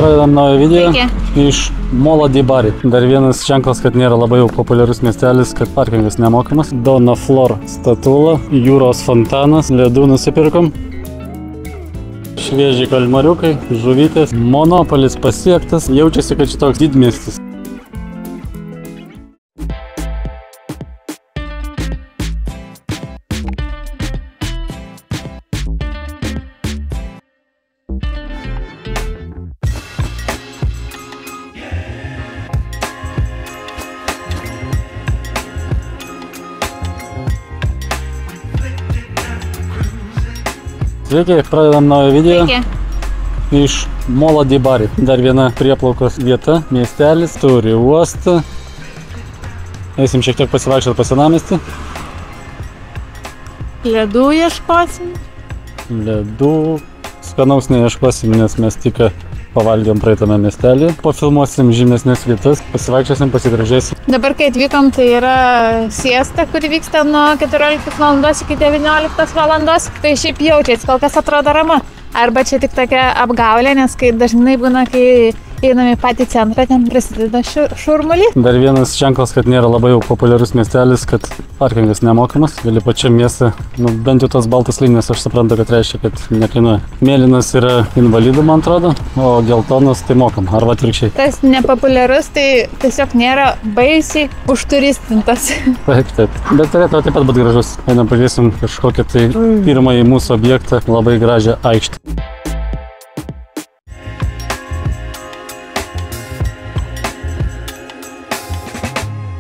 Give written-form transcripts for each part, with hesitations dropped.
pradedam naują video Sveiki. iš Molo di Bari. Dar vienas ženklas, kad nėra labai jau populiarus miestelis, kad parkingas nemokamas. Donna Flor statula, jūros fontanas, ledų nusipirkom. Šviežiai kalmariukai, žuvytės, monopolis pasiektas, jaučiasi, kad šitoks didmiestis. Sveiki, pradedam naują video iš Molo di Bari. Dar viena prieplaukos vieta, miestelis, turi uostą. Eisim šiek tiek pasivaikščioti po senamiestį. Ledų ieškosim. Ledų skanaus neieškosim, nes mes tik pavalgėm praeitame miestelį. Pafilmuosim žymesnės vietas, pasivaikščiosim, pasigražėsim. Dabar, kai atvykom, tai yra siesta, kuri vyksta nuo 14 val. Iki 19 val. Tai šiaip jaučiasi, kol kas atrodo rama. Arba čia tik tokia apgaulė, nes kai dažnai būna, kai einame į patį centrą, ten prasideda šurmulį. Dar vienas ženklas, kad nėra labai jau populiarus miestelis, kad parkingas nemokamas. Gali pačiam mieste, bent jau tos baltas linijas, aš suprantu, kad reiškia, kad nekainuoja. Mėlynas yra invalidų, man atrodo, o geltonas tai mokam, arba atvirkščiai. Tas nepopuliarus, tai tiesiog nėra baisiai užturistintas. Taip, taip. Bet turėtų taip pat būti gražus. Einam pažiūrėsim kažkokią tai pirmąjį mūsų objektą, labai gražią aikštę.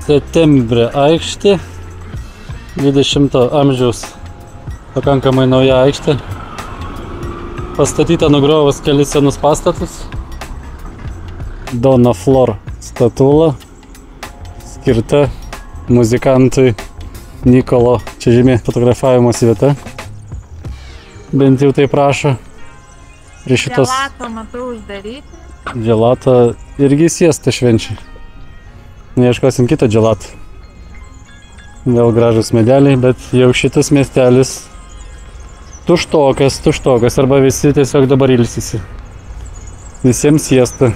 Setembre aikštė, 20 amžiaus pakankamai nauja aikštė, pastatyta nugriovus kelis senus pastatus. Donna Flor statula, skirta muzikantui Nikolo, čia žymė fotografavimosi vieta, bent jau tai prašo. Prie šitos Gelato matau uždaryti. Gelato irgi siesta švenčia. Neieškosim kitą gelatą. Vėl gražus medeliai, bet jau šitas miestelis tuštokas, arba visi tiesiog dabar ilsisi. Visiems siesta.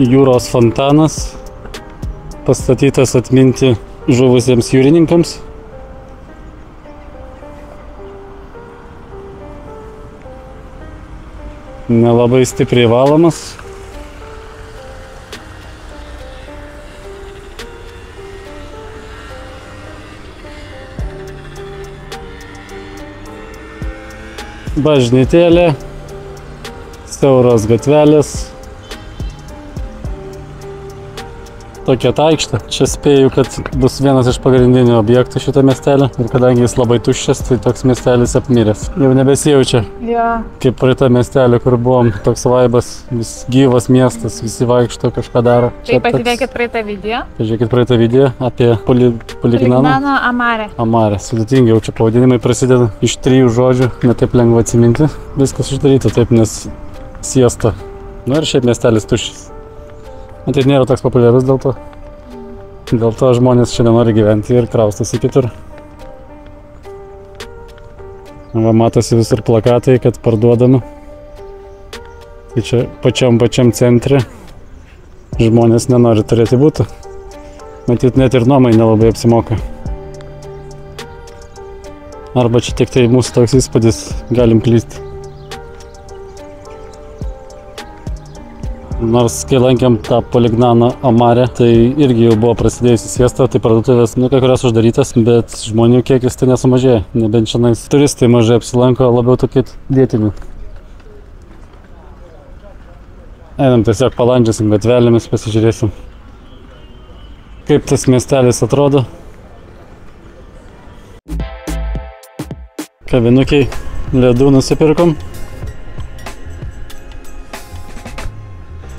Jūros fontanas, pastatytas atminti žuvusiems jūrininkams. Nelabai stipriai valomas. Bažnytėlė, siauros gatvelės. Tokia ta aikštė. Čia spėju, kad bus vienas iš pagrindinių objektų šito miestelio. Ir kadangi jis labai tuščias, tai toks miestelis apmiręs. Jau nebesijaučia. Jo. Kaip praeitą miestelį, kur buvom, toks vaibas, vis gyvas miestas, visi vaikšto, kažką daro. Tai pasižiūrėkit praeitą video. Pažiūrėkit praeitą video apie Polignano Amare. Amare. Sudėtingai, jau čia pavadinimai prasideda iš 3 žodžių, ne taip lengva atsiminti. Viskas uždaryta taip, nes siesta. Nu ir šiaip miestelis tuščias. Matyt, nėra toks populiarus dėl to. Dėl to žmonės čia nenori gyventi ir kraustosi kitur. Va, matosi visur plakatai, kad parduodama. Tai čia pačiam centre žmonės nenori turėti būtų. Matyt, net ir nuomai nelabai apsimoka. Arba čia tik tai mūsų toks įspūdis, galim klysti. Nors kai lankėm tą Polignano Amare, tai irgi jau buvo prasidėjusi siesta, tai parduotuvės, kai kurios uždarytas, bet žmonių kiekis tai nesumažėjo, nebent šiandien turistai mažai apsilanko, labiau tokie vietiniai. Einam tiesiog palandžiasim gatvelėmis, pasižiūrėsim, kaip tas miestelis atrodo. Kavinukiai, ledų nusipirkom.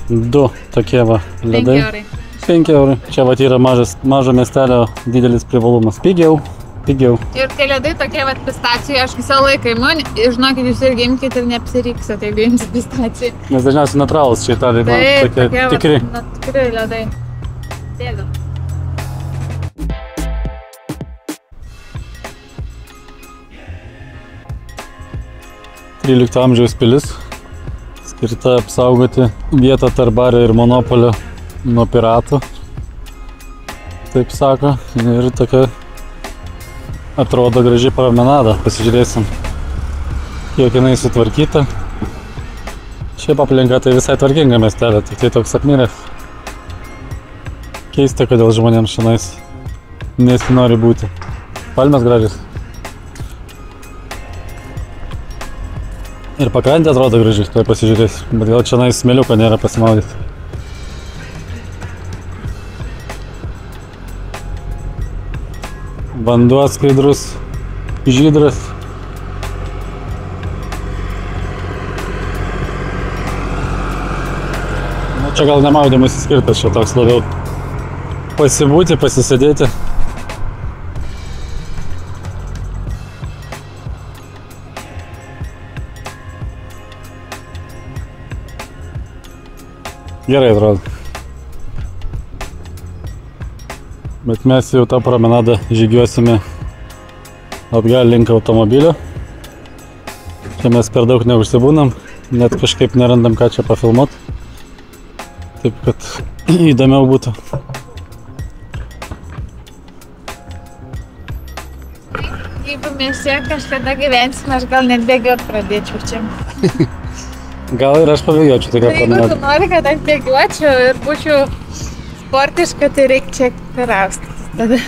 2 tokie va ledai. 5 eurai. 5 eurų. Čia vat yra mažo miestelio didelis privalumas. Pigiau. Ir tie ledai tokie vat pistacijų, aš visą laiką imu, žinokit, jūs irgi imkite ir neapsiriksite, jeigu imsit pistacijų. Nes dažniausiai natūralūs čia Italijai, tokie tikri. Tikri ledai. Dėdam. XIII amžiaus pilis, skirta apsaugoti vietą tarp bario ir monopolio nuo piratų. Taip sako, ir tokia atrodo graži promenada, pasižiūrėsim, kiek jinai sutvarkyta. Šiaip aplinka tai visai tvarkinga miestelė, tik tai toks apmiręs. Keista, kodėl žmonėms šiandien nesinori būti. Palmės gražios. Ir pakrantė atrodo gražiai, tuoj pasižiūrėsiu, bet gal čia smėliuko nėra pasimaudyti. Vanduo skaidrus, žydras. Nu, čia gal nemaudymas skirtas, čia toks labiau pasibūti, pasisėdėti. Gerai atrodo. Bet mes jau tą promenadą žygiuosime atgal link automobilio. Čia mes per daug neužsibūnam, net kažkaip nerandam ką čia pafilmuot. Taip, kad įdomiau būtų. Jeigu mieste kažkada gyvensime, aš gal net bėgiot pradėčiau čia. Gal ir aš pabėgiočiau tokią promenadą. Jeigu tu nori, kad aš bėgiočiau ir būčiau sportiška, tai reikia čia karaustytis tada.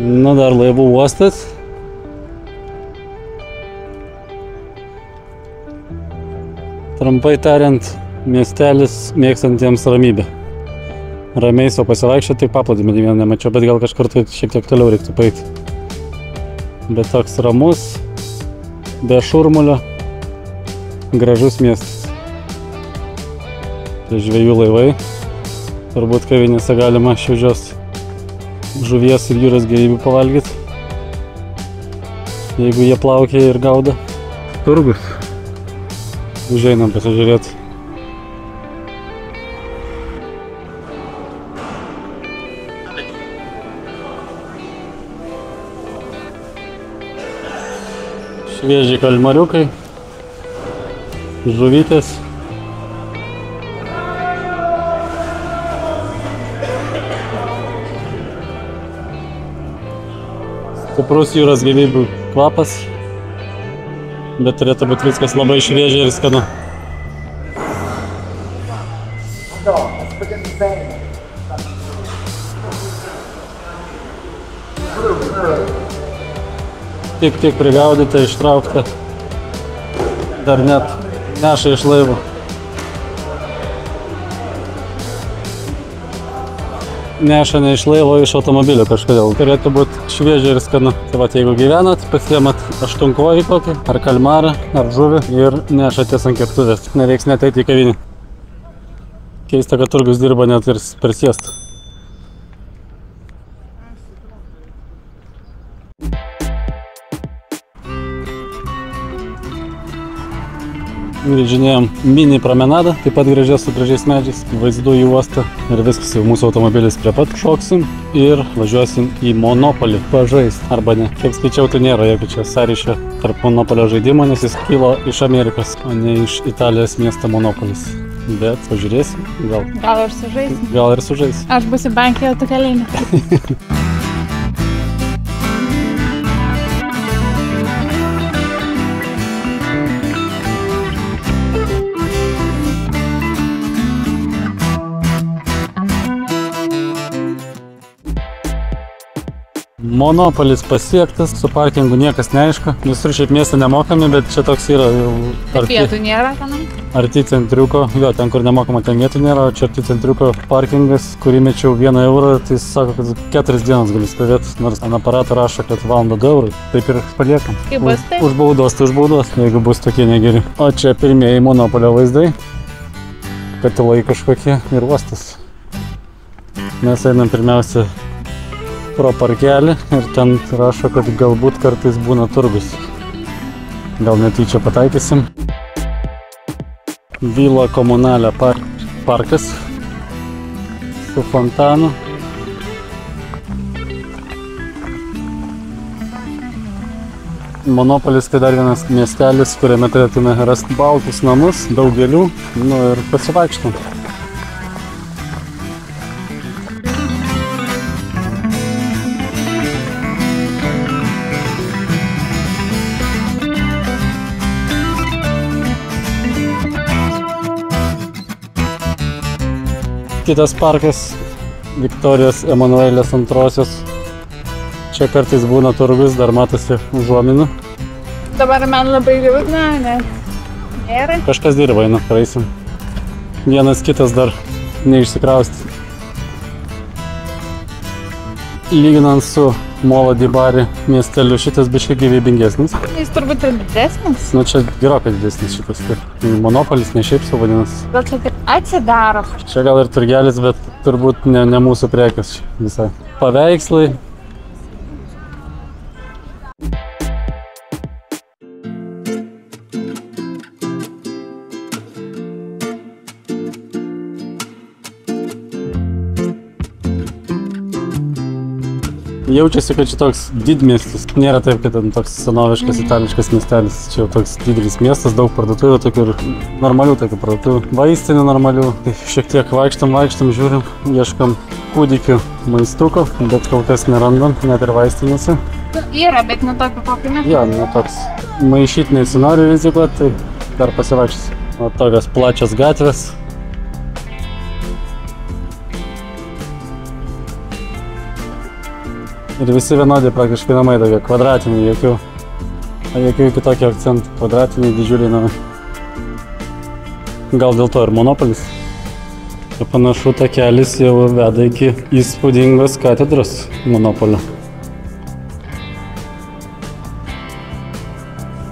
Na, dar laivų uostas. Trumpai tariant, miestelis mėgstantiems ramybę. Ramiai sau pasivaikščioti, tik paplūdimį nė vieno nemačiau, bet gal kažkur tai šiek tiek toliau reiktų paeiti. Bet toks ramus, be šurmulio, gražus miestas. Tai žvejų laivai. Turbūt kavinėse galima šviežios žuvies ir jūros gėrybių pavalgyti, jeigu jie plaukia ir gaudo. Turgus. Užeinam pasižiūrėti. Šviežiai kalmariukai, žuvytės. Stiprus jūros gyvybių kvapas, bet turėtų būti viskas labai šviežia ir skanu. Tik prigaudyta, ištraukta, dar net neša iš laivo. Neša ne iš laivo, iš automobilio kažkodėl. Turėtų būti šviežia ir skanu. Tai va, jeigu gyvenat, pasiemat aštunkojį kokį, ar kalmarą, ar žuvį ir nešatės ant keptuvės. Nereiks net eiti į kavinę. Keista, kad turgus dirba net ir per siestą. Grįžinėjom mini promenadą, taip pat gražiai su gražiais medžiais, vaizdu į uostą ir viskas, jau mūsų automobilis prie pat šoksim ir važiuosim į Monopolį pažaist, arba ne. Kiek skaičiau, tai nėra jokio čia sąryšio tarp Monopolio žaidimo, nes jis kilo iš Amerikos, o ne iš Italijos miesto Monopolis. Bet pažiūrėsim, gal ir sužaisim. Gal ir sužaisim. Aš būsiu bankė, o tu kalėjime. Monopolis pasiektas, su parkingu niekas neaišku. Visur šiaip mieste nemokami, bet čia toks yra jau Vietų nėra tenai? arti centriuko. Jo, ten kur nemokama, ten vietų nėra, o čia arti centriuko parkingas, kurį mečiau 1 eurą, tai sako, kad 4 dienas gali stovėti, nors ant aparato rašo, kad valandą 2 eurų. Taip ir paliekam. Kaip bus tai? Už baudos, tai už baudos, jeigu bus tokie negeri. O čia pirmieji Monopolio vaizdai. Katilai kažkokie ir uostas. Mes einam pirmiausia pro parkelį ir ten rašo, kad galbūt kartais būna turgus. Gal netyčia pataikysim. Vila Komunalė parkas su fontanu. Monopolis tai dar vienas miestelis, kuriame turėtume rasti baltus namus, daug gėlių, nu ir pasivaikštom. Kitas parkas, Viktorijos Emanuelės antrosios. Čia kartais būna turgus, dar matosi užuominų. Dabar man labai liūdna, nes nėra. Kažkas dirba, eina, praeisim. Vienas kitas dar neišsikrausti. Lyginant su Molodibari miesteliu, šitas biškai gyvybingesnis. Jis turbūt ir didesnis. Nu čia gerokai didesnis šitas. Monopolis ne šiaip sau vadinasi. Bet čia taip atsidaro. Čia gal ir turgelis, bet turbūt ne mūsų prekės visai. Paveikslai. Jaučiasi, kad čia toks didmiestis. Nėra taip, kad ten toks senoviškas itališkas miestelis. Čia jau toks didelis miestas, daug parduotuvių, tokių ir normalių tokių parduotuvių. Vaistinių normalių. Tai šiek tiek vaikštam, žiūrim, ieškam kūdikių maistuko, bet kol kas nerandam, net ir vaistinėse. Yra, bet ne tokio kokį mes. Jo, ne toks. Maišyt nesinori rizikuoti, tai dar pasivaikščios. O tokios plačios gatvės. Ir visi vienodai praktiškai namai tokie kvadratiniai, jokių kitokio akcentų. Kvadratiniai, didžiuliai namai. Gal dėl to ir Monopolis. Ir panašu, takelis jau veda iki įspūdingos katedros Monopolio.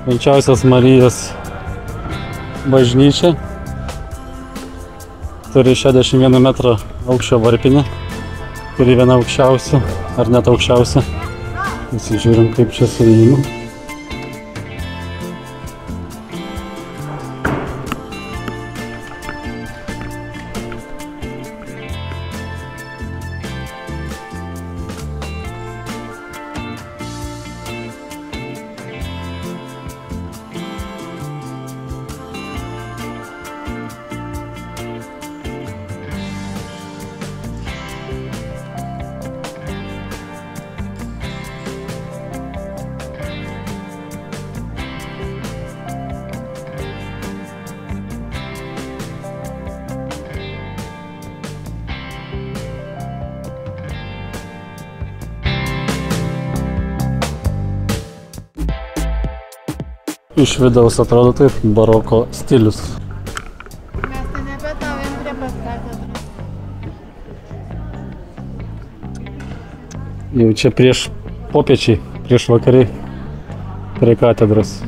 Švenčiausios Marijos bažnyčia. Turi 61 metrą aukščio varpinę, kuri viena aukščiausia, ar net aukščiausia. Pasižiūrim, kaip čia su įimu. Iš vidaus atrodo taip, baroko stilius. Mes ten nepietaujam prie pat katedros. Jau čia prieš popiečiai, prieš vakariai prie katedros.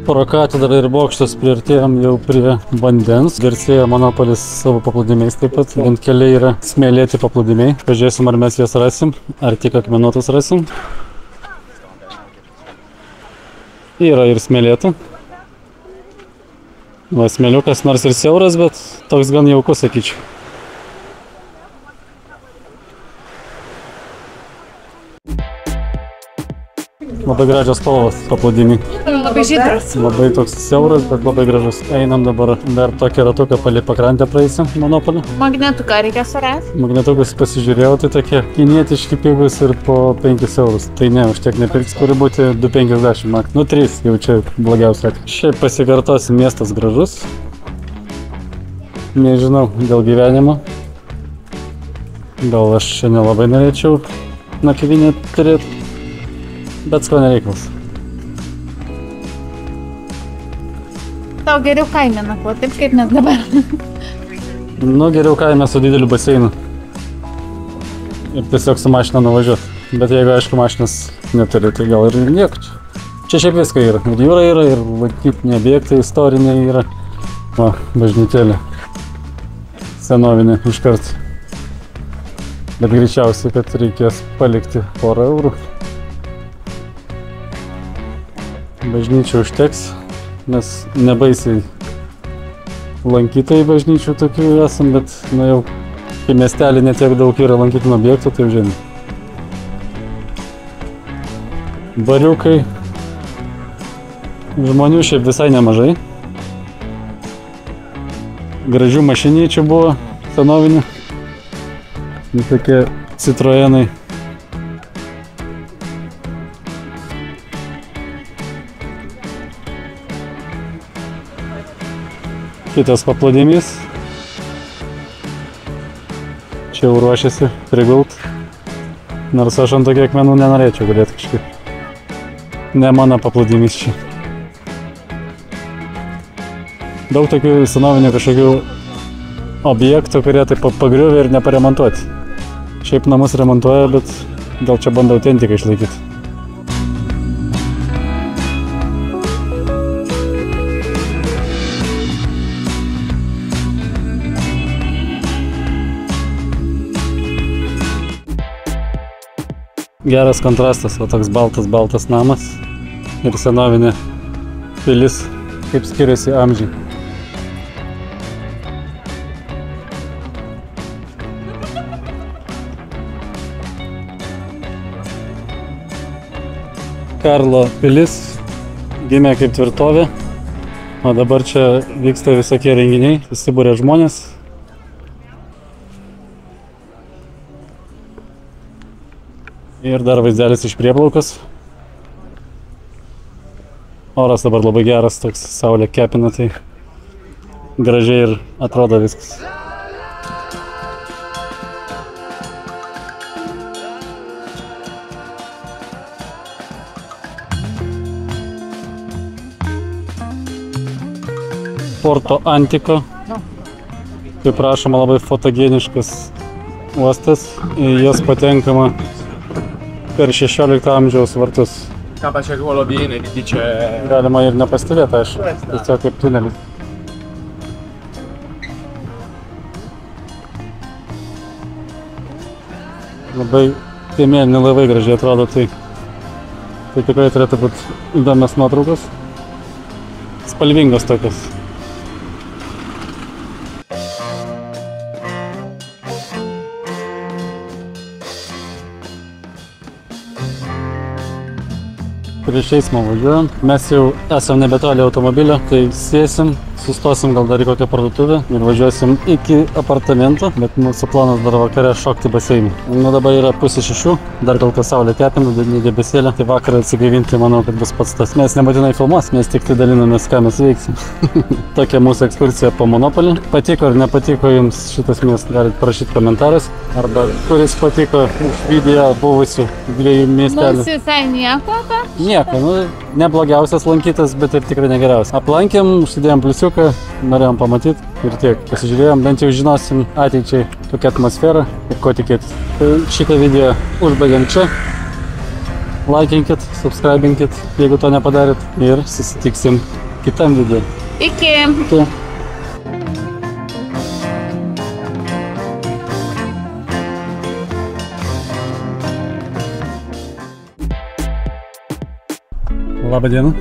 Pro katedrą ir bokštus priartėjom jau prie vandens. Garsėja Monopolis savo paplūdimiais taip pat. Ant keliai yra smėlėti paplūdimiai. Pažiūrėsim, ar mes jas rasim, ar tik akmenuotus rasim. Yra ir smėlėta. Va, smėliukas nors ir siauras, bet toks gan jaukus, sakyčiau. Labai gražios spalvos paplūdimiai. Labai žydras. Labai toks siauras, bet labai gražus. Einam dabar dar tokį ratuką palei pakrantę praeisim Monopolį. Magnetuką reikia surasti. Magnetukus pasižiūrėjau, tai tokie kinietiški pigus ir po 5 eurus. Tai ne, už tiek nepirks, turi būti 2,50 mak. Nu 3, jau čia blogiausia. Šiaip pasikartosi, miestas gražus. Nežinau, dėl gyvenimo. Gal aš čia nelabai norėčiau nakvynę turėti. Bet skonio reikalas. Tau geriau kaime nakvoti, taip kaip mes dabar. Nu, geriau kaime su dideliu baseinu. Ir tiesiog su mašina nuvažiuoti. Bet jeigu, aišku, mašinas neturi, tai gal ir nieko čia. Čia šiaip viską yra. Ir jūra yra, ir lankytiniai objektai istoriniai yra. Va, bažnytėlė. Senovinė iškart. Bet greičiausiai, kad reikės palikti porą eurų. Bažnyčių užteks, nes nebaisiai lankytojai bažnyčių tokių esam, bet nu jau kai miestelį netiek daug yra lankytinų objektų, tai žinai. Bariukai. Žmonių šiaip visai nemažai. Gražių mašinyčių buvo, senovinių. Tokie Citroenai. Kitas paplūdimys. Čia jau ruošiasi prigult. Nors aš ant tokių akmenų nenorėčiau galėti kažkaip. Ne mano paplūdimys čia. Daug tokių senovinių kažkokių objektų, kurie taip pagriuvę ir neparemontuoti. Šiaip namus remontuoja, bet gal čia bando autentiką išlaikyti. Geras kontrastas, va toks baltas namas ir senovinė pilis, kaip skiriasi amžiai. Karlo pilis gimė kaip tvirtovė, o dabar čia vyksta visokie renginiai, susibūrė žmonės. Ir dar vaizdelis iš prieplaukos. Oras dabar labai geras, toks saulė kepina, tai gražiai ir atrodo viskas. Porto Antico. Kaip rašoma, labai fotogeniškas uostas. Į jas patenkama per 16 amžiaus vartus. Capaciacuolo viene, ti dice... Galima ir nepastebėti, aišku. Tiesiog kaip tunelis. Labai tie mėlyni laivai gražiai atrodo, tai tikrai turėtų būti įdomios nuotraukos. Spalvingos tokios. Prieš eismą važiuojam. Mes jau esam nebetoli automobilio, tai sėsim, sustosim gal dar į kokią parduotuvę ir važiuosim iki apartamento, bet mūsų planas dar vakare šokti baseiną. Nu dabar yra 5:30, dar kol kas saulė kepina, debesėlė, tai vakarą atsigaivinti manau, kad bus pats tas. Mes nebūtinai filmuos, mes tik tai dalinamės, ką mes veiksim. Tokia mūsų ekskursija po Monopolį. Patiko ar nepatiko jums šitas miestas, galite parašyti komentaras. Arba kuris patiko iš video buvusių 2 miestelių. Mums visai nieko, ką? Nieko, nu, neblogiausias lankytas, bet ir tikrai negeriausias. Aplankėm, užsidėjom pliusiuką, norėjom pamatyti ir tiek. Pasižiūrėjom, bent jau žinosim ateičiai kokią atmosferą ir ko tikėtis. Tai šitą video užbaigiam čia. Laikinkit, subscribinkit, jeigu to nepadarėt. Ir susitiksim kitam video. Iki. Iki. Labą dieną.